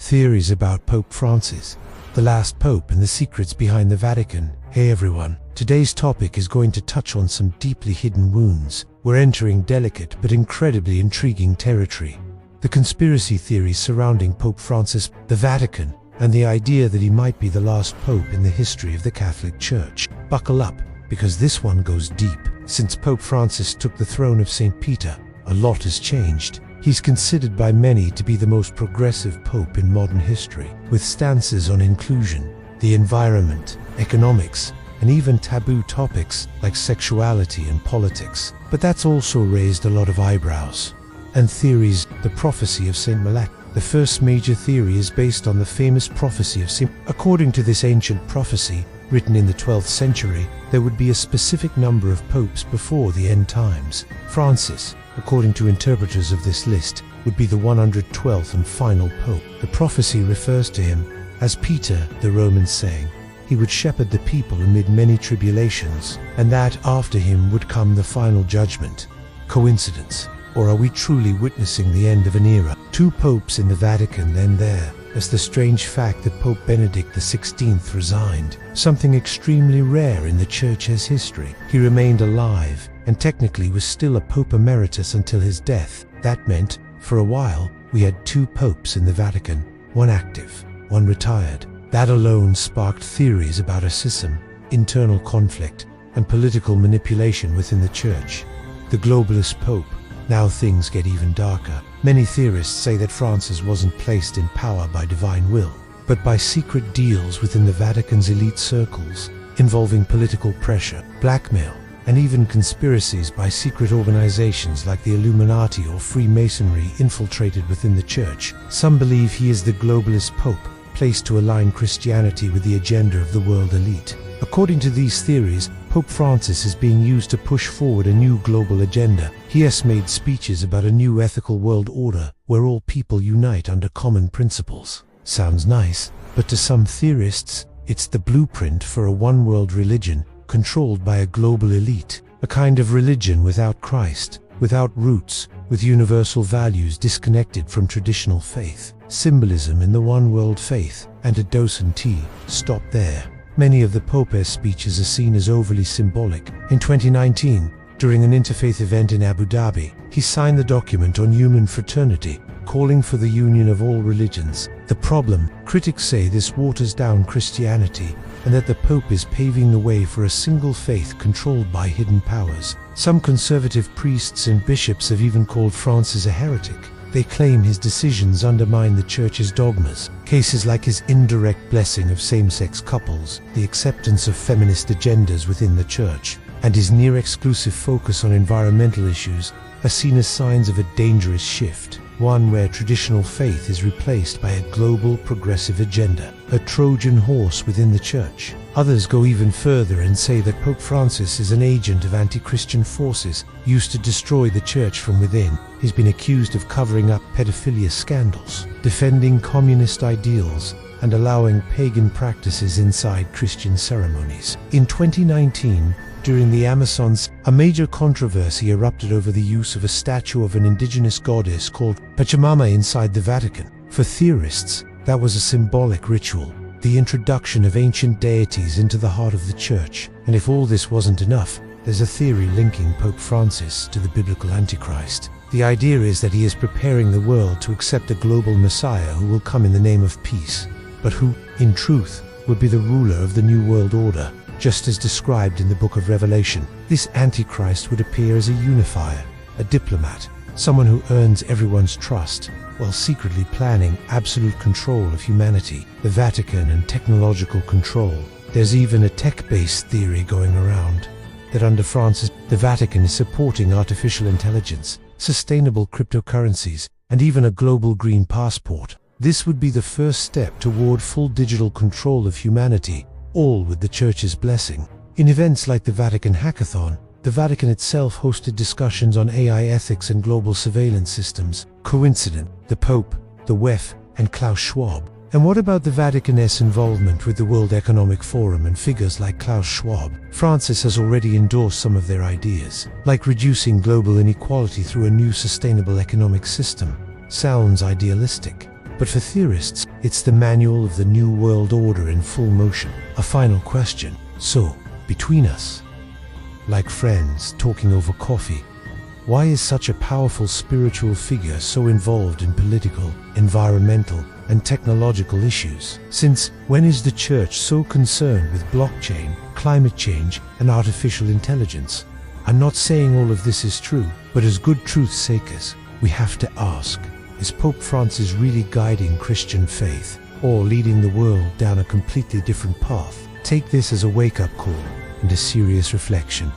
Theories about Pope Francis, the last pope and the secrets behind the Vatican. Hey everyone, today's topic is going to touch on some deeply hidden wounds. We're entering delicate but incredibly intriguing territory. The conspiracy theories surrounding Pope Francis, the Vatican, and the idea that he might be the last pope in the history of the Catholic Church. Buckle up, because this one goes deep. Since Pope Francis took the throne of St. Peter, a lot has changed. He's considered by many to be the most progressive pope in modern history, with stances on inclusion, the environment, economics, and even taboo topics like sexuality and politics. But that's also raised a lot of eyebrows. And theories. The prophecy of St. Malach. The first major theory is based on the famous prophecy of St. According to this ancient prophecy, written in the 12th century, there would be a specific number of popes before the end times. Francis, according to interpreters of this list, would be the 112th and final pope. The prophecy refers to him as Peter, the Romans saying, he would shepherd the people amid many tribulations, and that after him would come the final judgment. Coincidence? Or are we truly witnessing the end of an era? Two popes in the Vatican then there, as the strange fact that Pope Benedict XVI resigned, something extremely rare in the Church's history. He remained alive, and technically was still a Pope Emeritus until his death. That meant, for a while, we had two popes in the Vatican, one active, one retired. That alone sparked theories about a schism, internal conflict, and political manipulation within the Church. The globalist Pope. Now things get even darker. Many theorists say that Francis wasn't placed in power by divine will, but by secret deals within the Vatican's elite circles, involving political pressure, blackmail, and even conspiracies by secret organizations like the Illuminati or Freemasonry infiltrated within the Church. Some believe he is the globalist Pope, placed to align Christianity with the agenda of the world elite. According to these theories, Pope Francis is being used to push forward a new global agenda. He has made speeches about a new ethical world order where all people unite under common principles. Sounds nice, but to some theorists, it's the blueprint for a one-world religion controlled by a global elite. A kind of religion without Christ, without roots, with universal values disconnected from traditional faith. Symbolism in the one-world faith, and a dose and tea. Stop there. Many of the Pope's speeches are seen as overly symbolic. In 2019, during an interfaith event in Abu Dhabi, he signed the document on human fraternity, calling for the union of all religions. The problem, critics say this waters down Christianity, and that the Pope is paving the way for a single faith controlled by hidden powers. Some conservative priests and bishops have even called Francis a heretic. They claim his decisions undermine the Church's dogmas. Cases like his indirect blessing of same-sex couples, the acceptance of feminist agendas within the Church, and his near-exclusive focus on environmental issues are seen as signs of a dangerous shift, one where traditional faith is replaced by a global progressive agenda, a Trojan horse within the Church. Others go even further and say that Pope Francis is an agent of anti-Christian forces used to destroy the Church from within. He's been accused of covering up pedophilia scandals, defending communist ideals, and allowing pagan practices inside Christian ceremonies. In 2019, during the Amazons, a major controversy erupted over the use of a statue of an indigenous goddess called Pachamama inside the Vatican. For theorists, that was a symbolic ritual, the introduction of ancient deities into the heart of the Church. And if all this wasn't enough, there's a theory linking Pope Francis to the biblical Antichrist. The idea is that he is preparing the world to accept a global Messiah who will come in the name of peace, but who, in truth, would be the ruler of the New World Order, just as described in the Book of Revelation. This Antichrist would appear as a unifier, a diplomat, someone who earns everyone's trust, while secretly planning absolute control of humanity, the Vatican, and technological control. There's even a tech-based theory going around, that under Francis, the Vatican is supporting artificial intelligence, sustainable cryptocurrencies, and even a global green passport. This would be the first step toward full digital control of humanity, all with the Church's blessing. In events like the Vatican Hackathon, the Vatican itself hosted discussions on AI ethics and global surveillance systems. Coincident? The Pope, the WEF, and Klaus Schwab. And what about the Vatican's involvement with the World Economic Forum and figures like Klaus Schwab? Francis has already endorsed some of their ideas, like reducing global inequality through a new sustainable economic system. Sounds idealistic, But for theorists, it's the manual of the New World Order in full motion. A final question. So, between us, like friends talking over coffee, why is such a powerful spiritual figure so involved in political, environmental, and technological issues? Since when is the Church so concerned with blockchain, climate change, and artificial intelligence? I'm not saying all of this is true, but as good truth seekers, we have to ask, is Pope Francis really guiding Christian faith, or leading the world down a completely different path? Take this as a wake-up call and a serious reflection.